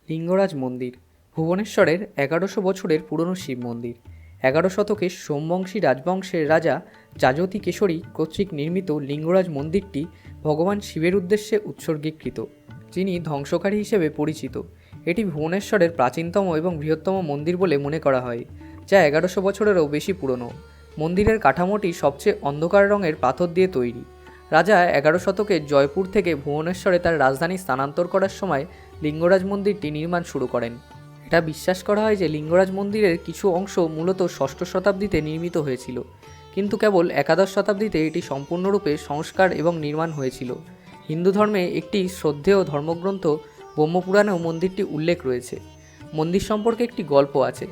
লিঙ্গরাজ মন্দির ভুবনেশ্বরের ১১০০ বছরের পুরনো শিব মন্দির। ১১ শতকে সোমবংশী রাজবংশের রাজা যাজতি কেশরী কর্তৃক নির্মিত লিঙ্গরাজ মন্দিরটি ভগবান শিবের উদ্দেশ্যে উৎসর্গীকৃত, যিনি ধ্বংসকারী হিসেবে পরিচিত। এটি ভুবনেশ্বরের প্রাচীনতম এবং বৃহত্তম মন্দির বলে মনে করা হয়, যা ১১০০ বছরেরও বেশি পুরনো। মন্দিরের কাঠামোটি সবচেয়ে অন্ধকার রঙের পাথর দিয়ে তৈরি। রাজা ১১ শতকে জয়পুর থেকে ভুবনেশ্বরে তার রাজধানী স্থানান্তর করার সময় লিঙ্গরাজ মন্দিরটি নির্মাণ শুরু করেন। এটা বিশ্বাস করা হয় যে লিঙ্গরাজ মন্দিরের কিছু অংশ মূলত ষষ্ঠ শতাব্দীতে নির্মিত হয়েছিল, কিন্তু কেবল একাদশ শতাব্দীতে এটি সম্পূর্ণরূপে সংস্কার এবং নির্মাণ হয়েছিল। হিন্দু ধর্মে একটি শ্রদ্ধেয় ধর্মগ্রন্থ ব্রহ্মপুরাণেও মন্দিরটি উল্লেখ রয়েছে। মন্দির সম্পর্কে একটি গল্প আছে,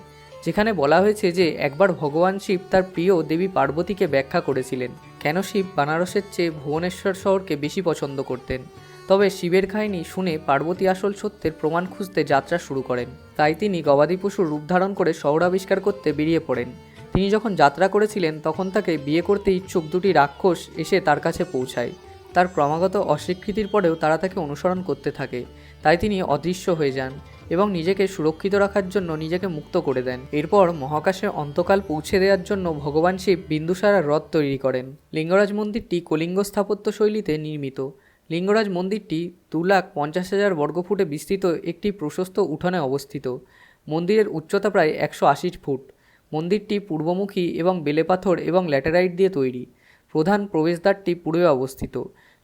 যেখানে বলা হয়েছে যে একবার ভগবান শিব তার প্রিয় দেবী পার্বতীকে ব্যাখ্যা করেছিলেন কেন শিব বানারসের চেয়ে ভুবনেশ্বর শহরকে বেশি পছন্দ করতেন। তবে শিবের কাহিনী শুনে পার্বতী আসল সত্যের প্রমাণ খুঁজতে যাত্রা শুরু করেন। তাই তিনি গবাদি পশুর রূপ ধারণ করে শহর আবিষ্কার করতে বেরিয়ে পড়েন। তিনি যখন যাত্রা করেছিলেন তখন তাকে বিয়ে করতে ইচ্ছুক দুটি রাক্ষস এসে তার কাছে পৌঁছায়। তার ক্রমাগত অস্বীকৃতির পরেও তারা তাকে অনুসরণ করতে থাকে, তাই তিনি অদৃশ্য হয়ে যান এবং নিজেকে সুরক্ষিত রাখার জন্য নিজেকে মুক্ত করে দেন। এরপর মহাকাশে অন্তকাল পৌঁছে দেওয়ার জন্য ভগবান শিব বিন্দুসারা হ্রদ তৈরি করেন। লিঙ্গরাজ মন্দিরটি কলিঙ্গ স্থাপত্য শৈলীতে নির্মিত। লিঙ্গরাজ মন্দিরটি 2,50,000 বর্গফুটে বিস্তৃত একটি প্রশস্ত উঠোনে অবস্থিত। মন্দিরের উচ্চতা প্রায় 180 ফুট। মন্দিরটি পূর্বমুখী এবং বেলেপাথর এবং ল্যাটেরাইট দিয়ে তৈরি। প্রধান প্রবেশদ্বারটি পূর্বে অবস্থিত,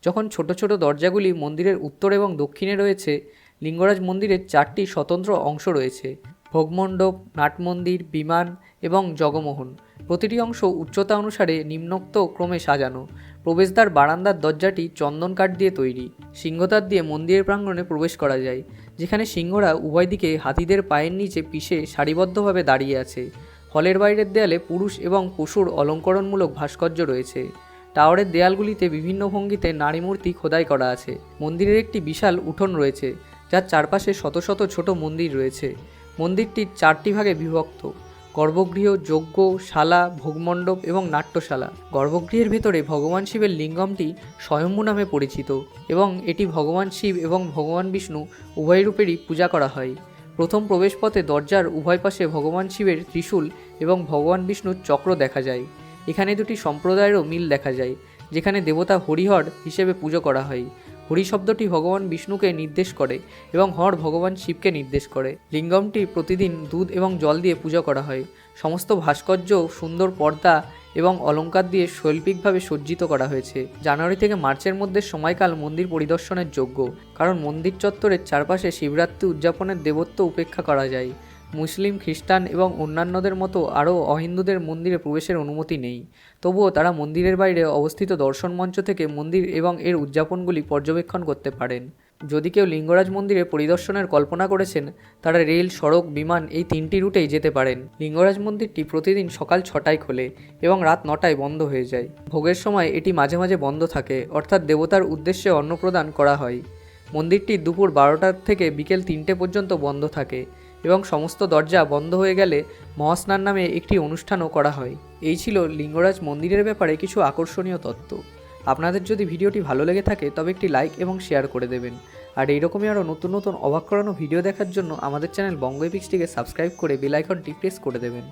যখন ছোট ছোট দরজাগুলি মন্দিরের উত্তর এবং দক্ষিণে রয়েছে। লিঙ্গরাজ মন্দিরের 4টি স্বতন্ত্র অংশ রয়েছে: ভোগমণ্ডপ, নাটমন্দির, বিমান এবং জগমোহন। প্রতিটি অংশ উচ্চতা অনুসারে নিম্নোক্ত ক্রমে সাজানো। প্রবেশদ্বার বারান্দার দরজাটি চন্দন কাঠ দিয়ে তৈরি। সিংহদ্বার দিয়ে মন্দিরের প্রাঙ্গণে প্রবেশ করা যায়, যেখানে সিংহরা উভয় দিকে হাতিদের পায়ের নিচে পিষে সারিবদ্ধভাবে দাঁড়িয়ে আছে। হলের বাইরের দেয়ালে পুরুষ এবং পশুর অলঙ্করণমূলক ভাস্কর্য রয়েছে। টাওয়ারের দেয়ালগুলিতে বিভিন্ন ভঙ্গিতে নারী মূর্তি খোদাই করা আছে। মন্দিরের একটি বিশাল উঠোন রয়েছে, যার চারপাশে শত শত ছোট মন্দির রয়েছে। মন্দিরটি 4টি ভাগে বিভক্ত: গর্ভগৃহ, যজ্ঞ শালা, ভোগমণ্ডপ এবং নাট্যশালা। গর্ভগৃহের ভেতরে ভগবান শিবের লিঙ্গমটি স্বয়ম্ভু নামে পরিচিত এবং এটি ভগবান শিব এবং ভগবান বিষ্ণু উভয় রূপেরই পূজা করা হয়। প্রথম প্রবেশপথে দরজার উভয় পাশে ভগবান শিবের ত্রিশূল এবং ভগবান বিষ্ণুর চক্র দেখা যায়। এখানে দুটি সম্প্রদায়েরও মিল দেখা যায়, যেখানে দেবতা হরিহর হিসেবে পুজো করা হয়। হরি শব্দটি ভগবান বিষ্ণুকে নির্দেশ করে এবং হর ভগবান শিবকে নির্দেশ করে। লিঙ্গমটি প্রতিদিন দুধ এবং জল দিয়ে পূজা করা হয়। সমস্ত ভাস্কর্য সুন্দর পর্দা এবং অলঙ্কার দিয়ে শৈল্পিকভাবে সজ্জিত করা হয়েছে। জানুয়ারি থেকে মার্চের মধ্যে সময়কাল মন্দির পরিদর্শনের যোগ্য, কারণ মন্দির চত্বরের চারপাশে শিবরাত্রি উদযাপনের দেবত্ব উপেক্ষা করা যায়। মুসলিম, খ্রিস্টান এবং অন্যান্যদের মতো আরও অহিন্দুদের মন্দিরে প্রবেশের অনুমতি নেই, তবুও তারা মন্দিরের বাইরে অবস্থিত দর্শন মঞ্চ থেকে মন্দির এবং এর উদযাপনগুলি পর্যবেক্ষণ করতে পারেন। যদি কেউ লিঙ্গরাজ মন্দিরে পরিদর্শনের কল্পনা করেছেন, তারা রেল, সড়ক, বিমান এই 3টি রুটেই যেতে পারেন। লিঙ্গরাজ মন্দিরটি প্রতিদিন সকাল 6টায় খোলে এবং রাত 9টায় বন্ধ হয়ে যায়। ভোগের সময় এটি মাঝে মাঝে বন্ধ থাকে, অর্থাৎ দেবতার উদ্দেশ্যে অন্ন প্রদান করা হয়। মন্দিরটি দুপুর 12টা থেকে বিকেল 3টে পর্যন্ত বন্ধ থাকে এবং সমস্ত দরজা বন্ধ হয়ে গেলে মহাস্নান নামে একটি অনুষ্ঠানও করা হয়। এই ছিল লিঙ্গরাজ মন্দিরের ব্যাপারে কিছু আকর্ষণীয় তথ্য। আপনাদের যদি ভিডিওটি ভালো লেগে থাকে তবে একটি লাইক এবং শেয়ার করে দেবেন। আর এইরকমই আরও নতুন নতুন অবাক করানো ভিডিও দেখার জন্য আমাদের চ্যানেল বঙ্গ এপিক্সটিকে সাবস্ক্রাইব করে বেল আইকনটি প্রেস করে দেবেন।